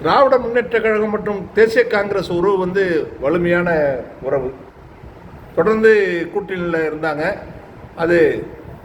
திராவிட முன்னேற்ற கழகம் மற்றும் தேசிய காங்கிரஸ் உறவு வந்து வலிமையான உறவு. தொடர்ந்து கூட்டணியில் இருந்தாங்க. அது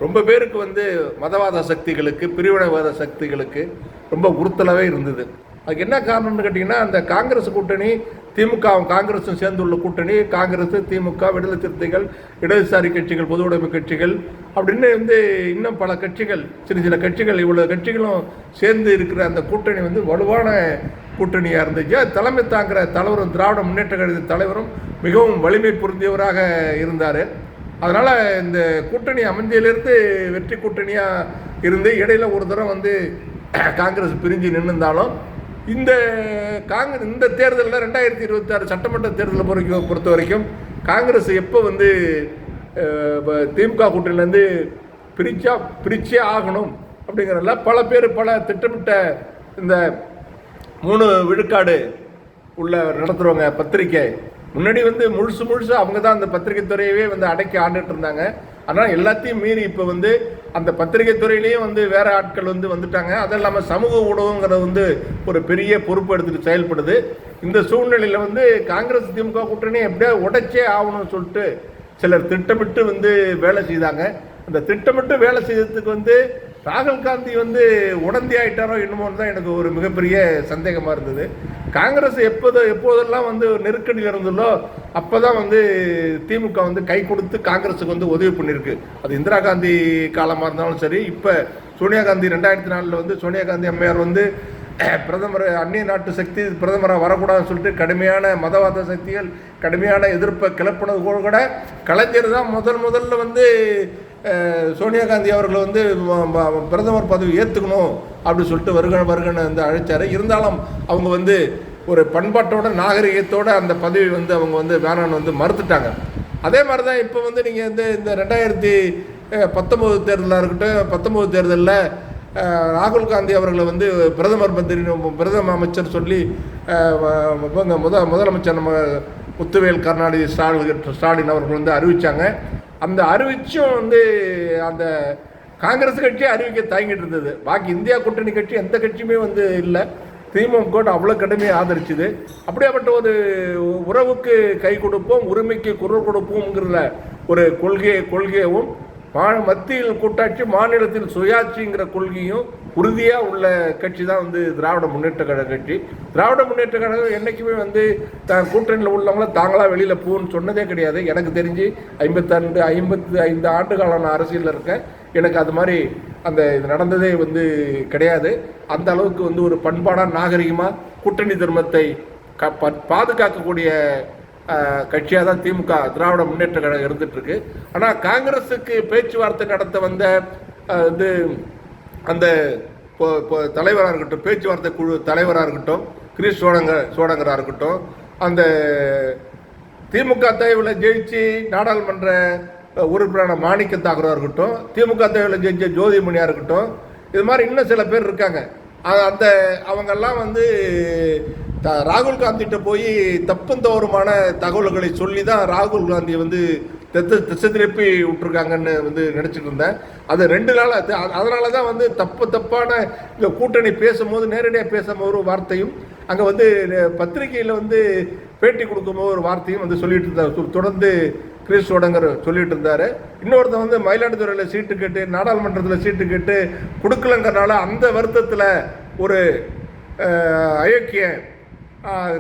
ரொம்ப பேருக்கு வந்து மதவாத சக்திகளுக்கு, பிரிவினைவாத சக்திகளுக்கு ரொம்ப உறுத்தலாகவே இருந்தது. அதுக்கு என்ன காரணம்னு கேட்டிங்கன்னா, அந்த காங்கிரஸ் கூட்டணி, திமுகவும் காங்கிரஸும் சேர்ந்துள்ள கூட்டணி, காங்கிரஸ், திமுக, விடுதலை சிறுத்தைகள், இடதுசாரி கட்சிகள், பொது உடைமை கட்சிகள் அப்படின்னு வந்து இன்னும் பல கட்சிகள், சின்ன கட்சிகள், இவ்வளோ கட்சிகளும் சேர்ந்து இருக்கிற அந்த கூட்டணி வந்து வலுவான கூட்டணியாக இருந்துச்சு. அது தலைமை தாங்கிற தலைவரும், திராவிட முன்னேற்ற கழக தலைவரும் மிகவும் வலிமை பொருந்தியவராக இருந்தார். அதனால் இந்த கூட்டணி அமைஞ்சதிலிருந்து வெற்றி கூட்டணியாக இருந்து இடையில ஒரு தடவை வந்து காங்கிரஸ் பிரிஞ்சு நின்றுந்தாலும் இந்த தேர்தலில் 2026 சட்டமன்ற தேர்தலை பொறுத்த வரைக்கும் காங்கிரஸ் எப்போ வந்து திமுக கூட்டணியிலேருந்து பிரிச்சே ஆகணும் அப்படிங்கிறதுல பல பேர் பல திட்டமிட்ட இந்த 3 விழுக்காடு உள்ள நடத்துகிறவங்க பத்திரிக்கை முன்னாடி வந்து முழுசு அவங்க தான் அந்த பத்திரிகை துறையவே வந்து அடக்கி ஆண்டுட்டு இருந்தாங்க. ஆனால் எல்லாத்தையும் மீறி இப்போ வந்து அந்த பத்திரிகை துறையிலையும் வந்து வேற ஆட்கள் வந்து வந்துட்டாங்க. அது இல்லாமல் சமூக ஊடகங்கிறது வந்து ஒரு பெரிய பொறுப்பு எடுத்துகிட்டு செயல்படுது. இந்த சூழ்நிலையில் வந்து காங்கிரஸ் திமுக கூட்டணி எப்படியா உடைச்சே ஆகணும்னு சொல்லிட்டு சிலர் திட்டமிட்டு வந்து வேலை செய்தாங்க. அந்த திட்டமிட்டு வேலை செய்ததுக்கு வந்து ராகுல் காந்தி வந்து உடந்தி ஆயிட்டாரோ என்னமோன்னு தான் எனக்கு ஒரு மிகப்பெரிய சந்தேகமாக இருந்தது. காங்கிரஸ் எப்போதெல்லாம் வந்து நெருக்கடியில் இருந்ததோ அப்போ தான் வந்து திமுக வந்து கை கொடுத்து காங்கிரஸுக்கு வந்து உதவி பண்ணியிருக்கு. அது இந்திரா காந்தி காலமாக இருந்தாலும் சரி, இப்போ சோனியா காந்தி 2004 வந்து சோனியா காந்தி அம்மையார் வந்து பிரதமர் அந்நிய நாட்டு சக்தி பிரதமராக வரக்கூடாதுன்னு சொல்லிட்டு கடுமையான மதவாத சக்திகள் கடுமையான எதிர்ப்பை கிளப்பினது கூட கலைஞர் தான் முதல்ல வந்து சோனியா காந்தி அவர்களை வந்து பிரதமர் பதவி ஏற்றுக்கணும் அப்படின்னு சொல்லிட்டு வருகன்னு வந்து அழைச்சார். இருந்தாலும் அவங்க வந்து ஒரு பண்பாட்டோட நாகரிகத்தோடு அந்த பதவி வந்து அவங்க வந்து வேணான்னு வந்து மறுத்துட்டாங்க. அதே மாதிரி தான் இப்போ வந்து நீங்கள் வந்து இந்த 2019 தேர்தலாக இருக்கட்டும், 19 தேர்தலில் ராகுல் காந்தி அவர்களை வந்து பிரதம அமைச்சர் சொல்லி முதலமைச்சர் நம்ம முத்துவேல் கருணாநிதி ஸ்டாலின் அவர்கள் வந்து அறிவித்தாங்க. அந்த அறிவிச்சும் வந்து அந்த காங்கிரஸ் கட்சி அறிவிக்க தயங்கிட்டு இருந்தது. பாக்கி இந்தியா கூட்டணி கட்சி எந்த கட்சியுமே வந்து இல்லை. திமுக அவ்வளோ கடுமையாக ஆதரிச்சுது. அப்படியாப்பட்ட ஒரு உறவுக்கு கை கொடுப்போம், உரிமைக்கு குரல் கொடுப்போம்ங்கிற ஒரு கொள்கையவும் மத்தியில் கூட்டாட்சி, மாநிலத்தில் சுயாட்சிங்கிற கொள்கையும் உறுதியாக உள்ள கட்சி தான் வந்து திராவிட முன்னேற்ற கழக கட்சி. திராவிட முன்னேற்ற கழகம் என்றைக்குமே வந்து கூட்டணியில் உள்ளவங்கள தாங்களாக வெளியில் போகணும்னு சொன்னதே கிடையாது. எனக்கு தெரிஞ்சு 55 ஆண்டு காலம் நான் அரசியலில் இருக்கேன். எனக்கு அது மாதிரி இது நடந்ததே வந்து கிடையாது. அந்த அளவுக்கு வந்து ஒரு பண்பாடான நாகரிகமாக கூட்டணி தர்மத்தை பாதுகாக்கக்கூடிய கட்சியாக தான் திமுக திராவிட முன்னேற்ற கழகம் இருந்துகிட்ருக்கு. ஆனால் காங்கிரஸுக்கு பேச்சுவார்த்தை நடத்த வந்த வந்து அந்த தலைவராக இருக்கட்டும், பேச்சுவார்த்தை குழு தலைவராக இருக்கட்டும், கிரீஷ் சோடங்கராக இருக்கட்டும், அந்த திமுக தேவையில் ஜெயிச்சு நாடாளுமன்ற உறுப்பினரான மாணிக்க தாக்கூராக இருக்கட்டும், திமுக தேவையில் ஜெயிச்ச ஜோதிமணியாக இருக்கட்டும், இது மாதிரி இன்னும் சில பேர் இருக்காங்க. அவங்கெல்லாம் வந்து ராகுல் காந்திகிட்ட போய் தப்பும் தவறுமான தகவல்களை சொல்லி தான் ராகுல் காந்தியை வந்து திசை திருப்பி விட்டுருக்காங்கன்னு வந்து நினச்சிட்டு இருந்தேன். அது 2 நாள் அதனால தான் வந்து தப்பான இந்த கூட்டணி பேசும்போது, நேரடியாக பேசும்போது ஒரு வார்த்தையும், அங்கே வந்து பத்திரிகையில் வந்து பேட்டி கொடுக்கும்போது ஒரு வார்த்தையும் வந்து சொல்லிட்டு இருந்தார். தொடர்ந்து கிரீஷ் சோடங்கர் சொல்லிட்டு இருந்தார். இன்னொருத்தர் வந்து மயிலாடுதுறையில் சீட்டு கேட்டு, நாடாளுமன்றத்தில் சீட்டு கேட்டு கொடுக்கலங்கிறனால அந்த வருத்தத்தில் ஒரு அயோக்கிய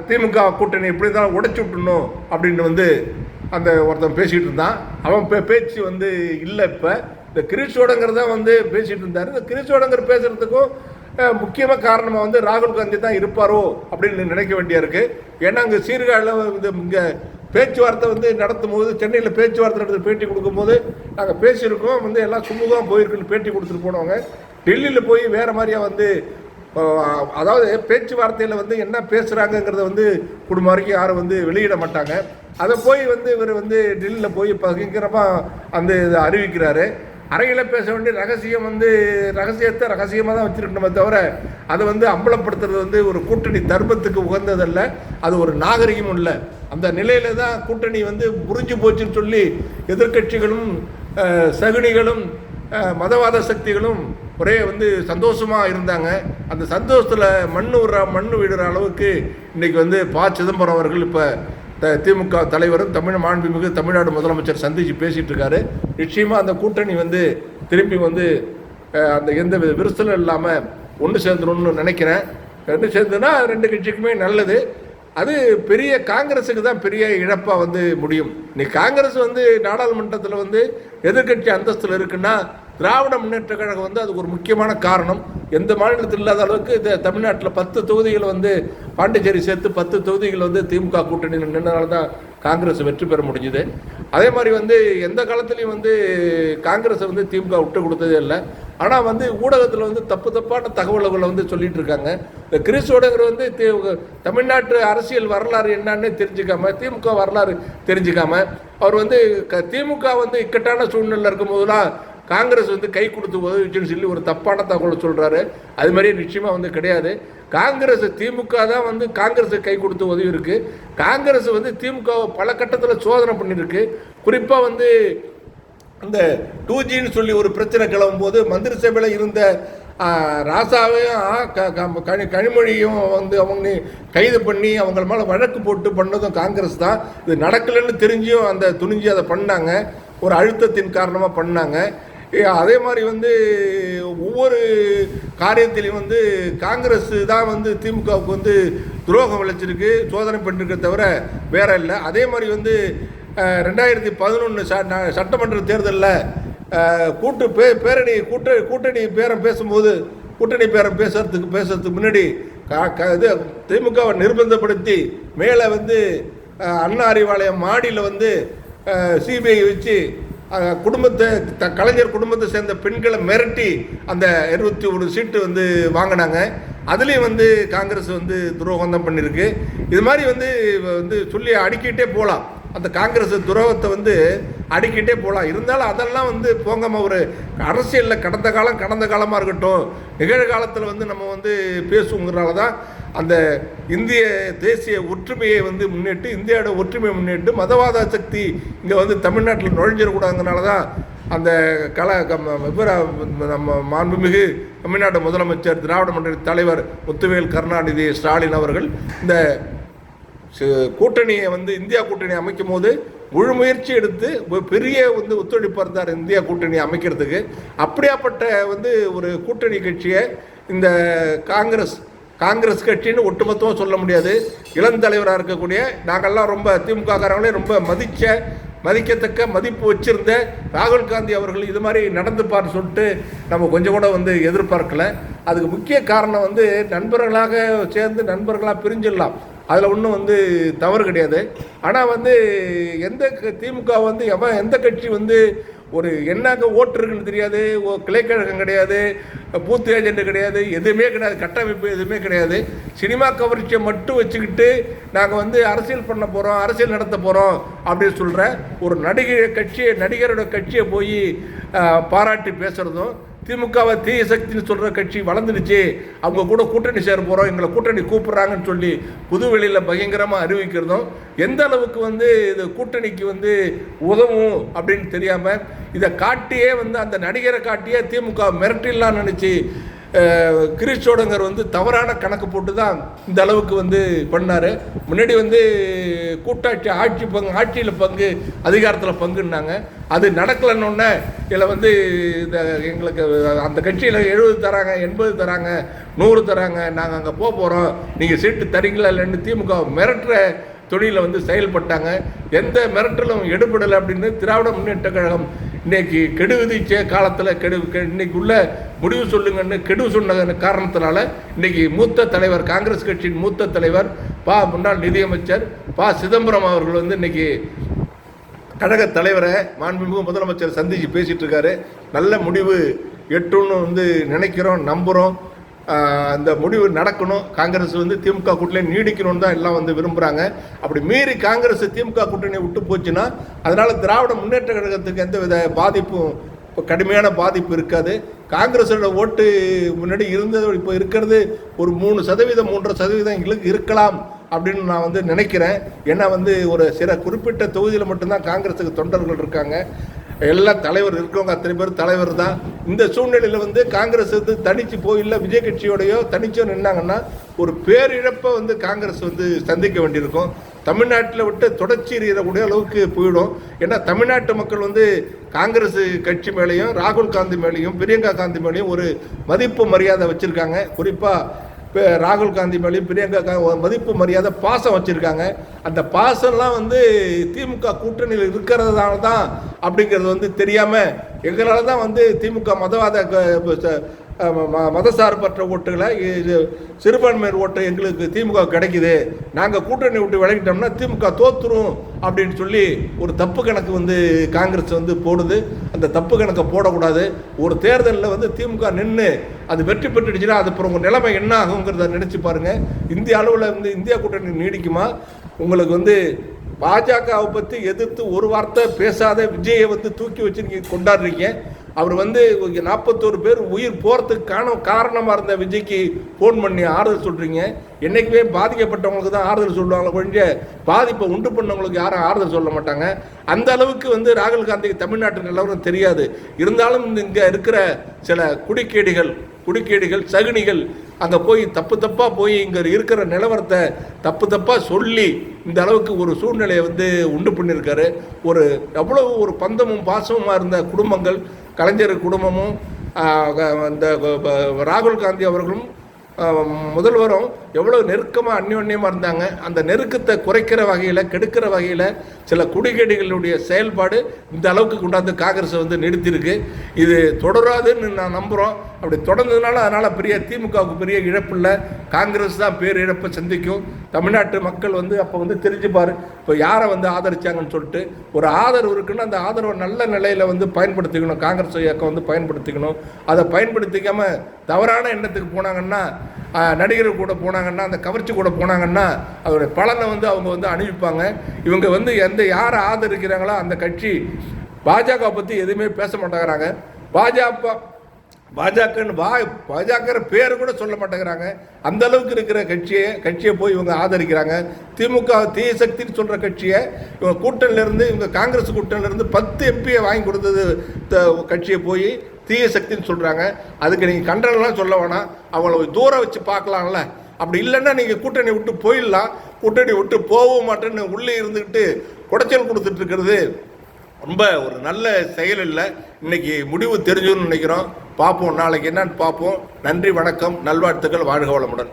திமுக கூட்டணி இப்படி தான் உடைச்சி விட்டுணும் அப்படின்னு வந்து அந்த ஒருத்தன் பேசிகிட்டு இருந்தான். அவன் பேச்சு வந்து இல்லை. இப்போ இந்த கிரீஷ் சோடங்கர் தான் வந்து பேசிகிட்டு இருந்தார். இந்த கிரீஷ் சோடங்கர் பேசுகிறதுக்கும் முக்கியமாக காரணமாக வந்து ராகுல் காந்தி தான் இருப்பாரோ அப்படின்னு நினைக்க வேண்டியா இருக்குது. ஏன்னா அங்கே சீர்காழியில் இங்கே பேச்சுவார்த்தை வந்து நடத்தும் போது, சென்னையில் பேச்சுவார்த்தை நடத்த பேட்டி கொடுக்கும்போது நாங்கள் பேசியிருக்கோம், வந்து எல்லாம் சுமூகமாக போயிருக்குன்னு பேட்டி கொடுத்துட்டு போனவங்க டெல்லியில் போய் வேறு மாதிரியாக வந்து, அதாவது பேச்சுவார்த்தையில் வந்து என்ன பேசுகிறாங்கங்கிறத வந்து குடும்பம் வரைக்கும் யாரும் வந்து வெளியிட மாட்டாங்க. அதை போய் வந்து இவர் வந்து டெல்லியில் போய் பயங்கரமாக அந்த இதை அறிவிக்கிறாரு. அறையில் பேச வேண்டிய ரகசியம் வந்து ரகசியத்தை ரகசியமாக தான் வச்சுருக்கணுமே தவிர அதை வந்து அம்பலப்படுத்துறது வந்து ஒரு கூட்டணி தர்மத்துக்கு உகந்ததல்ல. அது ஒரு நாகரிகமும் இல்லை. அந்த நிலையில தான் கூட்டணி வந்து புரிஞ்சு போச்சுன்னு சொல்லி எதிர்கட்சிகளும் சகுனிகளும் மதவாத சக்திகளும் ஒரே வந்து சந்தோஷமாக இருந்தாங்க. அந்த சந்தோஷத்தில் மண்ணு விடுற அளவுக்கு இன்றைக்கி வந்து ப. சிதம்பரம் அவர்கள் இப்போ திமுக தலைவரும் மாண்புமிகு தமிழ்நாடு முதலமைச்சர் சந்தித்து பேசிகிட்டு இருக்காரு. நிச்சயமாக அந்த கூட்டணி வந்து திருப்பி வந்து அந்த எந்த விரிசலும் இல்லாமல் ஒன்று சேர்ந்துடணும்னு நினைக்கிறேன். ஒன்று சேர்ந்துன்னா ரெண்டு கட்சிக்குமே நல்லது. அது பெரிய காங்கிரஸுக்கு தான் பெரிய இழப்பாக வந்து முடியும். இன்னைக்கு காங்கிரஸ் வந்து நாடாளுமன்றத்தில் வந்து எதிர்கட்சி அந்தஸ்தில் இருக்குன்னா திராவிட முன்னேற்ற கழகம் வந்து அதுக்கு ஒரு முக்கியமான காரணம். எந்த மாநிலத்தில் இல்லாத அளவுக்கு இந்த தமிழ்நாட்டில் 10 தொகுதிகள் வந்து பாண்டிச்சேரி சேர்த்து 10 தொகுதிகள் வந்து திமுக கூட்டணியில் நின்றனால தான் காங்கிரஸ் வெற்றி பெற முடிஞ்சுது. அதே மாதிரி வந்து எந்த காலத்துலேயும் வந்து காங்கிரஸை வந்து திமுக விட்டு கொடுத்ததே இல்லை. ஆனால் வந்து ஊடகத்தில் வந்து தப்பான தகவல்களை வந்து சொல்லிட்டு இருக்காங்க. இந்த கிறிஸ்தோடங்கிற வந்து தமிழ்நாட்டு அரசியல் வரலாறு என்னன்னு தெரிஞ்சுக்காம, திமுக வரலாறு தெரிஞ்சுக்காம அவர் வந்து திமுக வந்து இக்கட்டான சூழ்நிலை இருக்கும்போதுலாம் காங்கிரஸ் வந்து கை கொடுத்து உதவிச்சுன்னு சொல்லி ஒரு தப்பான தகவலை சொல்கிறாரு. அது மாதிரியே நிச்சயமாக வந்து கிடையாது. காங்கிரஸ் திமுக தான் வந்து காங்கிரஸை கை கொடுத்து உதவி இருக்குது. காங்கிரஸ் வந்து திமுக பல கட்டத்தில் சோதனை பண்ணியிருக்கு. குறிப்பாக வந்து இந்த 2Gன்னு சொல்லி ஒரு பிரச்சனை கிளம்பும் போது மந்திரி சபையில் இருந்த ராசாவையும் கனிமொழியும் வந்து அவங்க கைது பண்ணி அவங்க மேலே வழக்கு போட்டு பண்ணதும் காங்கிரஸ் தான். இது நடக்கலைன்னு தெரிஞ்சும் அந்த துணிஞ்சு அதை பண்ணாங்க. ஒரு அழுத்தத்தின் காரணமாக பண்ணாங்க. அதே மாதிரி வந்து ஒவ்வொரு காரியத்திலையும் வந்து காங்கிரஸ் தான் வந்து திமுகவுக்கு வந்து துரோகம் விளைச்சிருக்கு, சோதனை பண்ணிருக்க தவிர வேற இல்லை. அதே மாதிரி வந்து 2011 சட்டமன்ற தேர்தலில் கூட்டணி பேரம் பேசும்போது கூட்டணி பேரம் பேசுறதுக்கு முன்னாடி இது திமுகவை நிர்பந்தப்படுத்தி மேலே வந்து அண்ணா அறிவாலயம் மாடியில் வந்து சிபிஐ வச்சு கலைஞர் குடும்பத்தை சேர்ந்த பெண்களை மிரட்டி அந்த 21 சீட்டு வந்து வாங்கினாங்க. அதுலேயும் வந்து காங்கிரஸ் வந்து துரோகம் தான் பண்ணியிருக்கு. இது மாதிரி வந்து சொல்லி அடுக்கிட்டே போகலாம். அந்த காங்கிரஸ் துரோகத்தை வந்து அடிக்கிட்டே போகலாம். இருந்தாலும் அதெல்லாம் வந்து போகாமல் ஒரு அரசியலில் கடந்த காலமாக இருக்கட்டும், நிகழ்காலத்தில் வந்து நம்ம வந்து பேசுங்கிறனால தான் அந்த இந்திய தேசிய ஒற்றுமையை வந்து முன்னிட்டு, இந்தியாவோட ஒற்றுமையை முன்னிட்டு மதவாத சக்தி இங்கே வந்து தமிழ்நாட்டில் நுழைஞ்சிடக்கூடாதுங்கிறனால தான் அந்த நம்ம மாண்புமிகு தமிழ்நாடு முதலமைச்சர் திராவிட முன்னேற்ற தலைவர் முத்துவேல் கருணாநிதி ஸ்டாலின் அவர்கள் இந்த கூட்டணியை வந்து இந்தியா கூட்டணி அமைக்கும் போது முழு முயற்சி எடுத்து பெரிய வந்து ஒத்துழைப்பு இருந்தார் இந்தியா கூட்டணியை அமைக்கிறதுக்கு. அப்படியாப்பட்ட வந்து ஒரு கூட்டணி கட்சியை இந்த காங்கிரஸ் கட்சின்னு ஒட்டுமொத்தமாக சொல்ல முடியாது. இளந்தலைவராக இருக்கக்கூடிய நாங்கள்லாம் ரொம்ப திமுக காரங்களே ரொம்ப மதிக்கத்தக்க மதிப்பு வச்சிருந்த ராகுல் காந்தி அவர்கள் இது மாதிரி நடந்துப்பார்னு சொல்லிட்டு நம்ம கொஞ்சம் கூட வந்து எதிர்பார்க்கல. அதுக்கு முக்கிய காரணம் வந்து நண்பர்களாக சேர்ந்து நண்பர்களாக பிரிஞ்சிடலாம், அதில் ஒன்றும் வந்து தவறு கிடையாது. ஆனால் வந்து திமுக வந்து எந்த கட்சி வந்து ஒரு என்னங்க ஓட்டு இருக்குன்னு தெரியாது, கிளைக்கழகம் கிடையாது, பூத் ஏஜென்ட் கிடையாது, எதுவுமே கிடையாது, கட்டமைப்பு எதுவுமே கிடையாது. சினிமா கவர்ச்சியை மட்டும் வச்சுக்கிட்டு நாங்கள் வந்து அரசியல் பண்ண போகிறோம், அரசியல் நடத்த போகிறோம் அப்படின்னு சொல்கிற ஒரு நடிகரோட கட்சியை போய் பாராட்டி பேசுகிறதும், திமுகவை தீய சக்தின்னு சொல்கிற கட்சி வளர்ந்துடுச்சு, அவங்க கூட கூட்டணி சேர போகிறோம், எங்களை கூட்டணி கூப்பிட்றாங்கன்னு சொல்லி புதுவெளியில் பயங்கரமாக அறிவிக்கிறதும் எந்த அளவுக்கு வந்து இது கூட்டணிக்கு வந்து உதவும் அப்படின்னு தெரியாமல் இதை காட்டியே வந்து அந்த நடிகரை காட்டியே திமுக மிரட்டிடலான்னு நினச்சி கிரீஷோடங்கர் வந்து தவறான கணக்கு போட்டு தான் இந்த அளவுக்கு வந்து பண்ணார். முன்னாடி வந்து கூட்டாட்சி ஆட்சியில் பங்கு அதிகாரத்தில் பங்குன்னாங்க. அது நடக்கலன்னொன்னே இதில் வந்து எங்களுக்கு அந்த கட்சியில் 70 தராங்க, 80 தராங்க, 100 தராங்க, நாங்கள் அங்கே போகிறோம், நீங்கள் சீட்டு தரீங்களா இல்லைன்னு திமுக மிரட்டுற தொழிலில் வந்து செயல்பட்டாங்க. எந்த மிரட்டலும் எடுபடலை அப்படின்னு திராவிட முன்னேற்ற கழகம் இன்னைக்கு கெடு விதிச்ச காலத்தில் இன்னைக்கு உள்ள முடிவு சொல்லுங்கன்னு கெடு சொன்ன காரணத்தினால இன்னைக்கு மூத்த தலைவர், காங்கிரஸ் கட்சியின் மூத்த தலைவர் முன்னாள் நிதியமைச்சர் சிதம்பரம் அவர்கள் வந்து இன்னைக்கு கழக தலைவரை மாண்புமிகு முதலமைச்சர் சந்திச்சு பேசிட்டு இருக்காரு. நல்ல முடிவு எட்டுன்னு வந்து நினைக்கிறோம், நம்புகிறோம். அந்த முடிவு நடக்கணும். காங்கிரஸ் வந்து திமுக கூட்டணி நீடிக்கணும்னு தான் எல்லாம் வந்து விரும்புகிறாங்க. அப்படி மீறி காங்கிரஸ் திமுக கூட்டணியை விட்டு போச்சுன்னா அதனால் திராவிட முன்னேற்ற கழகத்துக்கு எந்த வித பாதிப்பும், இப்போ கடுமையான பாதிப்பு இருக்காது. காங்கிரஸோட ஓட்டு முன்னாடி இருந்தது இப்போ இருக்கிறது ஒரு 3%, 3.5% இருக்கலாம் அப்படின்னு நான் வந்து நினைக்கிறேன். ஏன்னா வந்து ஒரு சில குறிப்பிட்ட தொகுதியில் மட்டும்தான் காங்கிரஸுக்கு தொண்டர்கள் இருக்காங்க. எல்லா தலைவர் இருக்கிறவங்க அத்தனை பேர் தலைவர் தான். இந்த சூழ்நிலையில் வந்து காங்கிரஸ் வந்து தனிச்சு போயில்லை விஜய் கட்சியோடையோ தனிச்சோ நின்னாங்கன்னா ஒரு பேரிழப்பை வந்து காங்கிரஸ் வந்து சந்திக்க வேண்டியிருக்கும். தமிழ்நாட்டில் விட்டு தொடர்ச்சி எறியக்கூடிய அளவுக்கு போயிடும். ஏன்னா தமிழ்நாட்டு மக்கள் வந்து காங்கிரஸ் கட்சி மேலேயும் ராகுல் காந்தி மேலேயும் பிரியங்கா காந்தி மேலேயும் ஒரு மதிப்பு மரியாதை வச்சுருக்காங்க. குறிப்பாக இப்போ ராகுல் காந்தி மேலேயும் பிரியங்கா மதிப்பு மரியாதை பாசம் வச்சுருக்காங்க. அந்த பாசம்லாம் வந்து திமுக கூட்டணியில் இருக்கிறதுனால தான் அப்படிங்கிறது வந்து தெரியாமல் எங்களால் தான் வந்து திமுக மதசார்பற்ற ஓட்டுகளை சிறுபான்மையர் ஓட்டு எங்களுக்கு திமுக கிடைக்குது, நாங்கள் கூட்டணி விட்டு விலகிட்டோம்னா திமுக தோற்றுரும் அப்படின்னு சொல்லி ஒரு தப்பு கணக்கு வந்து காங்கிரஸ் வந்து போடுது. அந்த தப்பு கணக்கை போடக்கூடாது. ஒரு தேர்தலில் வந்து திமுக நின்று அது வெற்றி பெற்றுடுச்சுன்னா அது அப்புறம் உங்கள் நிலைமை என்ன ஆகுங்கிறத நினச்சி பாருங்கள். இந்திய அளவில் வந்து இந்தியா கூட்டணி நீடிக்குமா? உங்களுக்கு வந்து பாஜகவை பற்றி எதிர்த்து ஒரு வார்த்தை பேசாத விஜயை வந்து தூக்கி வச்சு நீங்கள் கொண்டாடுறீங்க. அவர் வந்து 41 பேர் உயிர் போகிறதுக்கு காரணமாக இருந்த விஜய்க்கு ஃபோன் பண்ணி ஆறுதல் சொல்கிறீங்க. என்றைக்குமே பாதிக்கப்பட்டவங்களுக்கு தான் ஆறுதல் சொல்லுவாங்க, கொஞ்சம் பாதிப்பை உண்டு பண்ணவங்களுக்கு யாரும் ஆறுதல் சொல்ல மாட்டாங்க. அந்த அளவுக்கு வந்து ராகுல் காந்திக்கு தமிழ்நாட்டு நிலவரம் தெரியாது. இருந்தாலும் இங்கே இருக்கிற சில குடிக்கேடிகள் சகுனிகள் அங்கே போய் தப்பாக போய் இங்கே இருக்கிற நிலவரத்தை தப்பாக சொல்லி இந்த அளவுக்கு ஒரு சூழ்நிலையை வந்து உண்டு பண்ணியிருக்காரு. ஒரு எவ்வளோ ஒரு பந்தமும் பாசமுமாக இருந்த குடும்பங்கள், கலைஞர் குடும்பமும் இந்த ராகுல் காந்தி அவர்களும் முதல்வரும் எவ்வளோ நெருக்கமாக அந்யோன்யமாக இருந்தாங்க. அந்த நெருக்கத்தை குறைக்கிற வகையில் கெடுக்கிற வகையில் சில குடிகேடிகளுடைய செயல்பாடு இந்த அளவுக்கு கொண்டாந்து காங்கிரஸ் வந்து நிறுத்தியிருக்கு. இது தொடராதுன்னு நான் நம்புகிறோம். அப்படி தொடர்ந்ததுனால அதனால் பெரிய திமுகவுக்கு பெரிய இழப்பு இல்லை, காங்கிரஸ் தான் பேரிழப்பை சந்திக்கும். தமிழ்நாட்டு மக்கள் வந்து அப்போ வந்து தெரிஞ்சுப்பார் இப்போ யாரை வந்து ஆதரிச்சாங்கன்னு சொல்லிட்டு. ஒரு ஆதரவு இருக்குன்னா அந்த ஆதரவை நல்ல நிலையில் வந்து பயன்படுத்திக்கணும். காங்கிரஸ் இயக்கம் வந்து பயன்படுத்திக்கணும். அதை பயன்படுத்திக்காமல் தவறான எண்ணத்துக்கு போனாங்கன்னா, நடிகர்கள் கூட போனாங்கன்னா, அந்த கவர்ச்சி கூட போனாங்கன்னா அதோடைய பலனை வந்து அவங்க வந்து அணிவிப்பாங்க. இவங்க வந்து யாரை ஆதரிக்கிறாங்களோ அந்த கட்சி பாஜக பற்றி எதுவுமே பேச மாட்டேங்கிறாங்க. பாஜக பேர் கூட சொல்ல மாட்டேங்கிறாங்க. அந்த அளவுக்கு இருக்கிற கட்சியை போய் இவங்க ஆதரிக்கிறாங்க. திமுக தீய சக்தின்னு சொல்கிற கட்சியை இவங்க கூட்டணியிலேருந்து, இவங்க காங்கிரஸ் கூட்டணியிலேருந்து 10 எம்பியை வாங்கி கொடுத்தது கட்சியை போய் தீய சக்தின்னு சொல்கிறாங்க. அதுக்கு நீங்கள் கண்டனம்லாம் சொல்ல வேணாம், அவங்கள தூரம் வச்சு பார்க்கலாம்ல. அப்படி இல்லைன்னா நீங்கள் கூட்டணி விட்டு போயிடலாம். கூட்டணி விட்டு போகவும் மாட்டேன்னு உள்ளே இருந்துக்கிட்டு குடைச்சல் கொடுத்துட்டு இருக்கிறது ரொம்ப ஒரு நல்ல செயல் இல்லை. இன்னைக்கு முடிவு தெரிஞ்சுன்னு நினைக்கிறோம். பார்ப்போம், நாளைக்கு என்னன்னு பார்ப்போம். நன்றி, வணக்கம், நல்வாழ்த்துக்கள், வாழ்க வளமுடன்.